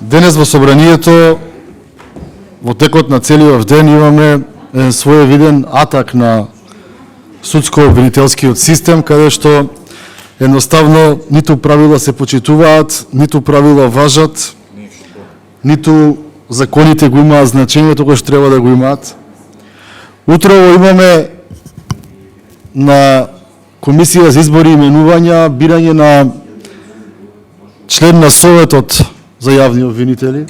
Денес во собранието, во текот на целиот ден, имаме своевиден атак на судско-обвинителскиот систем, каде што едноставно ниту правила се почитуваат, ниту правила важат, ниту законите го имаат значењето кое што треба да го имаат. Утрово имаме на Комисија за избори и именувања бирање на член на Советот за јавни обвинители,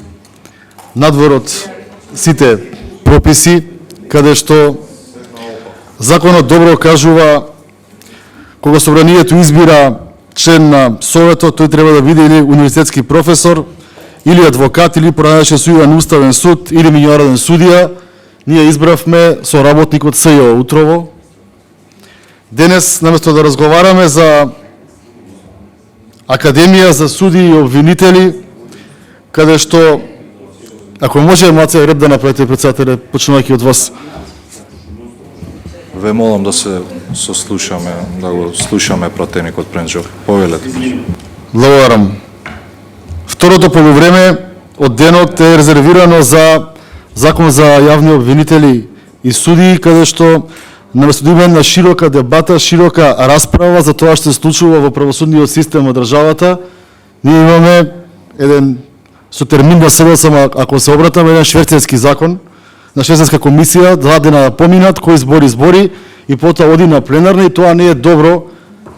надвор од сите прописи, каде што законот добро кажува кога собранието избира член на Советот, тој треба да биде или универзитетски професор, или адвокат, или понајче судија на Уставен суд, или меѓународен судија. Ние избравме соработник од СЈО утрово. Денес, наместо да разговараме за Академија за судии и обвинители, каде што, ако може, малце ред да направите, председателе, почнувајќи од вас. Ве молам да се сослушаме, да го слушаме противникот Пренџов. Повелете. Благодарам. Второто полувреме од денот е резервирано за Закон за јавни обвинители и судии, каде што наместо да имаме широка дебата, широка расправа за тоа што се случува во правосудниот систем во државата, ние имаме еден, со термин да СВСМ, ако се обратаме, еден швейцарски закон, на швейцарска комисија, 2 дена поминат, кој збори и потоа оди на пленарна, и тоа не е добро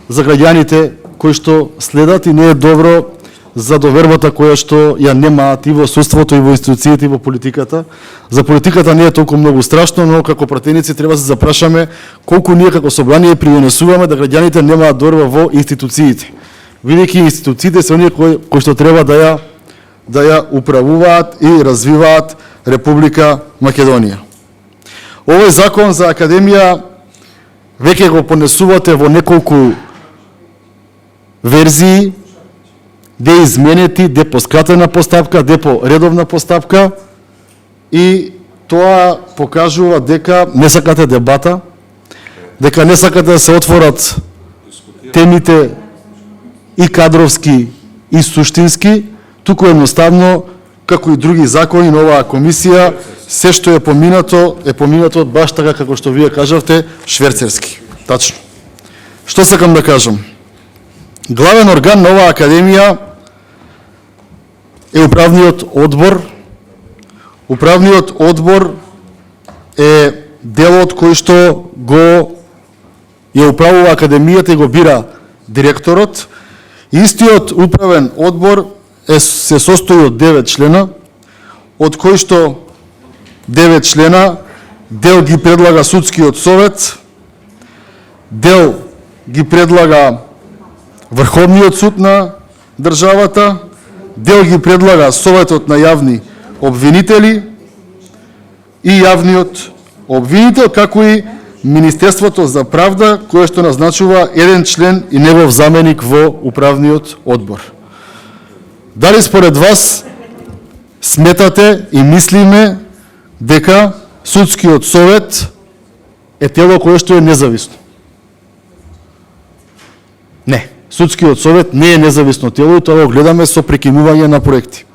за граѓаните кои што следат и не е добро за довербата која што ја немаат и во судството, и во институциите, и во политиката. За политиката не е толку многу страшно, но како пратеници треба да се запрашаме колку ние како собрание придонесуваме да граѓаните немаат доверба во институциите. Бидејќи институциите се оние кои што треба да ја управуваат и развиваат Република Македонија. Овој закон за Академија веќе го понесувате во неколку верзии, де изменети, де по скратена постапка, де по редовна постапка, и тоа покажува дека не сакате дебата, дека не сакате да се отворат темите и кадровски и суштински, туку едноставно, како и други закони на оваа комисија, се што е поминато баш така како што вие кажавте, швейцарски. Тачно. Што сакам да кажам? Главен орган на оваа академија е управниот одбор. Управниот одбор е делот кој што го ја управува академијата и го бира директорот. Истиот управен одбор се состои од 9 члена, од кои што 9 члена дел ги предлага судскиот совет, дел ги предлага Врховниот суд на државата, дел ги предлага Советот на јавни обвинители и јавниот обвинител, како и Министерството за правда, кое што назначува еден член и негов заменик во управниот одбор. Дали според вас сметате и мислиме дека судскиот совет е тело кое што е независно? Не. Судскиот совет не е независно тело и тоа го гледаме со прекинување на проекти.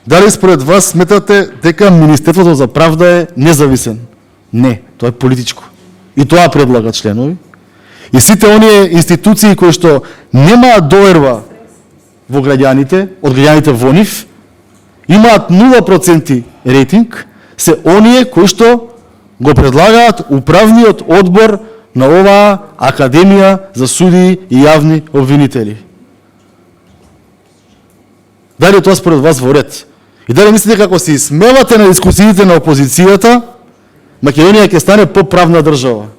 Дали според вас сметате дека Министерството за правда е независен? Не, тоа е политичко. И тоа предлага членови. И сите оние институции кои што немаат доверба во граѓаните, од граѓаните во нив, имаат 0% рейтинг, се оние кои што го предлагаат управниот одбор на оваа Академија за судии и јавни обвинители. Дали тоа според вас во ред? И дали мислите како се смевате на дискусиите на опозицијата, Македонија ќе стане поправна држава?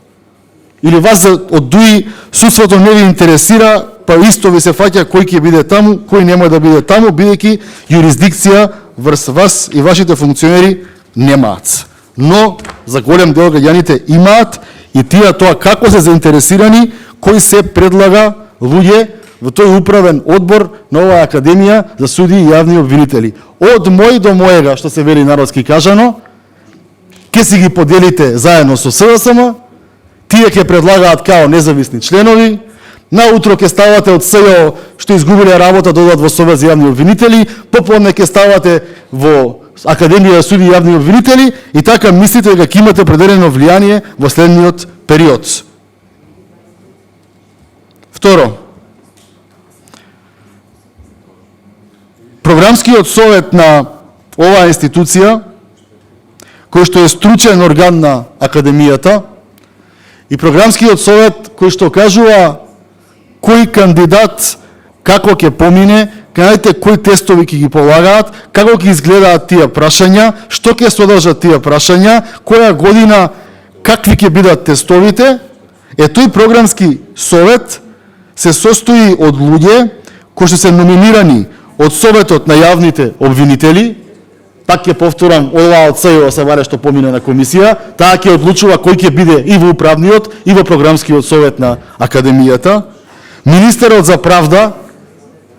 Или вас од дуи судството не ви интересира, па исто ви се фаќа кој ќе биде таму, кој нема да биде таму, бидејќи юрисдикција врз вас и вашите функционери немаат. Но за голем дел граѓаните имаат, и тие тоа како се заинтересирани, кој се предлага луѓе во тој управен одбор на оваа Академија за судии и јавни обвинители. Од мој до моега, што се вели народски кажано, ќе си ги поделите заедно со СВСМ, тие ќе предлагаат као независни членови, Наутро ќе ставате од СЈО што изгубиле работа да одат во Совет за јавни обвинители, поподне ќе ставате во Академија за суди и јавни обвинители и така мислите дека ќе имате определено влијание во следниот период. Второ, Програмскиот совет на оваа институција, кој што е стручен орган на Академијата, и Програмскиот совет кој што кажува кој кандидат како ќе помине, каде кои тестови ќе ги полагаат, како ќе изгледаат тие прашања, што ќе содржат тие прашања, која година какви ќе бидат тестовите, тој Програмски совет се состои од луѓе кои што се номинирани од Советот на јавните обвинители, пак ќе повторам, ова од СЈО се варе што помине на комисија, таа ќе одлучува кој ќе биде и во управниот и во Програмскиот совет на Академијата, министерот за правда,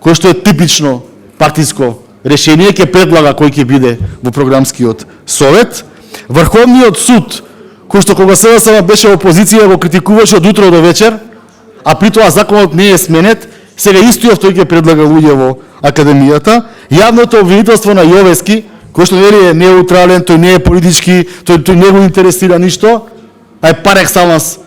кој што е типично партиско решение, ќе предлага кој ќе биде во Програмскиот совет, Врховниот суд, кој што кога СДСМ беше опозиција го критикуваше од утро до вечер, а при тоа законот не е сменет, сега истиот тој ќе предлага луѓе во Академијата, јавното обвинителство на Јовески, кој што нели е неутрален, тој не е политички, тој не го интересира ништо, а е пар екселанс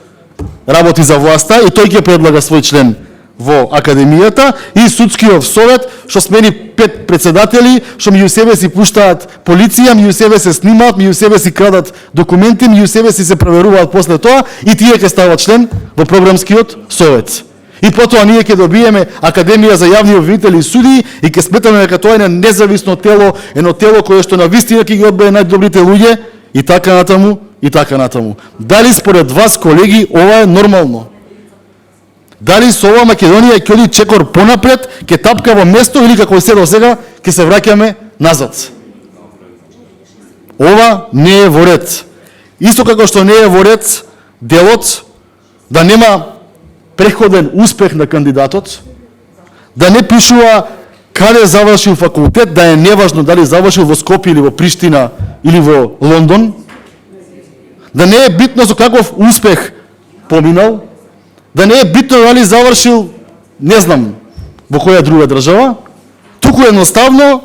работи за власта и тој ќе предлага свој член во Академијата, и судскиот совет што смени 5 председатели, што меѓу себе си пуштаат полиција, меѓу себе се снимаат, меѓу себе си крадат документи, меѓу себе си се проверуваат после тоа и тие ќе стават член во Програмскиот совет. И потоа ние ќе добиеме Академија за јавни обвинители и судии и ќе сметаме дека тоа е независно тело, едно тело кое што навистина ќе ги одбие најдобрите луѓе и така натаму и така натаму. Дали според вас, колеги, ова е нормално? Дали со ова Македонија ќе оди чекор понапред, ќе тапка во место или како се до сега ќе се враќаме назад? Ова не е во ред. Исто како што не е во ред делот да нема преходен успех на кандидатот, да не пишува каде завршил факултет, да е неважно дали завршил во Скопје или во Приштина или во Лондон, да не е битно со каков успех поминал, да не е битно дали завршил, не знам, во која друга држава, туку едноставно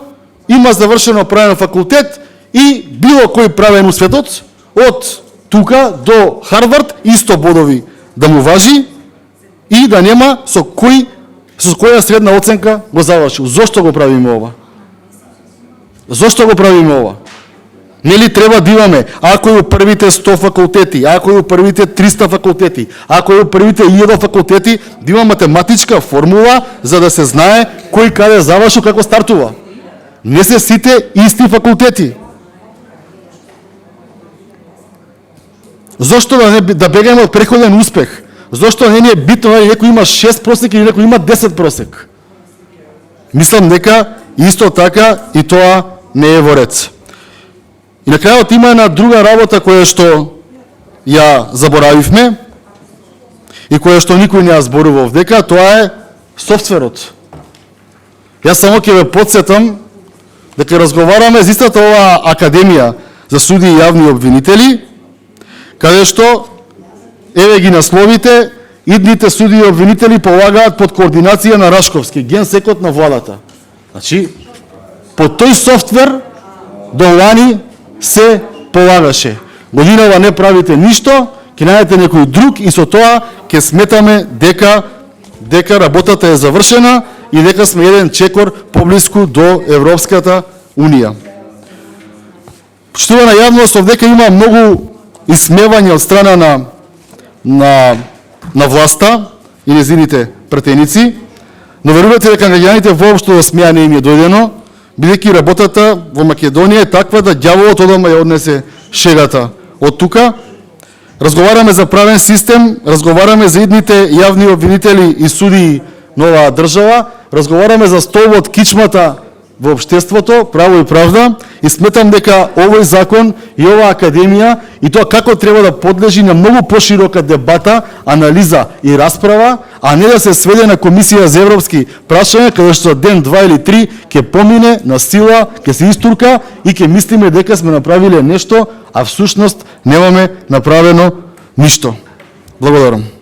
има завршено правен факултет и било кој правен у светот, од тука до Харвард, исто бодови да му важи и да нема со која средна оценка го завршил. Зошто го правиме ова? Зошто го правиме ова? Нели треба да имаме, ако е у првите 100 факултети, ако е у првите 300 факултети, ако е у првите 1000 факултети, да има математичка формула за да се знае кој каде завршил, како стартува. Не се сите исти факултети. Зошто да бегаме од преходен успех? Зошто не е битно дали некој има 6 просек или некој има 10 просек? Мислам дека исто така и тоа не е во ред. И на крајот има една друга работа која што ја заборавивме и која што никој не ја зборува овдека, тоа е софтверот. Јас само ќе ве потсетам дека разговараме за истата оваа Академија за суди и јавни обвинители, каде што еве ги насловите, идните суди и обвинители полагаат под координација на Рашковски, генсекот на владата. Значи, по тој софтвер до лани се полагаше. Годинава не правите ништо, ќе најдете некој друг и со тоа ќе сметаме дека работата е завршена и дека сме еден чекор поблиску до Европската Унија. Почитувана јавност, овдека има многу исмевање од страна на власта и незините пратеници, но верувате дека граѓаните воопшто до смеа не им е дојдено, бидејќи работата во Македонија е таква да ѓаволот одама ја однесе шегата од тука. Разговараме за правен систем, разговараме за идните јавни обвинители и судии на оваа држава, разговараме за столбот кичмата во општеството, право и правда, и сметам дека овој закон и оваа Академија и тоа како треба да подлежи на многу поширока дебата, анализа и расправа, а не да се сведе на Комисија за европски прашања, каде што ден, 2 или 3 ќе помине на сила, ќе се истурка и ќе мислиме дека сме направиле нешто, а всушност немаме направено ништо. Благодарам.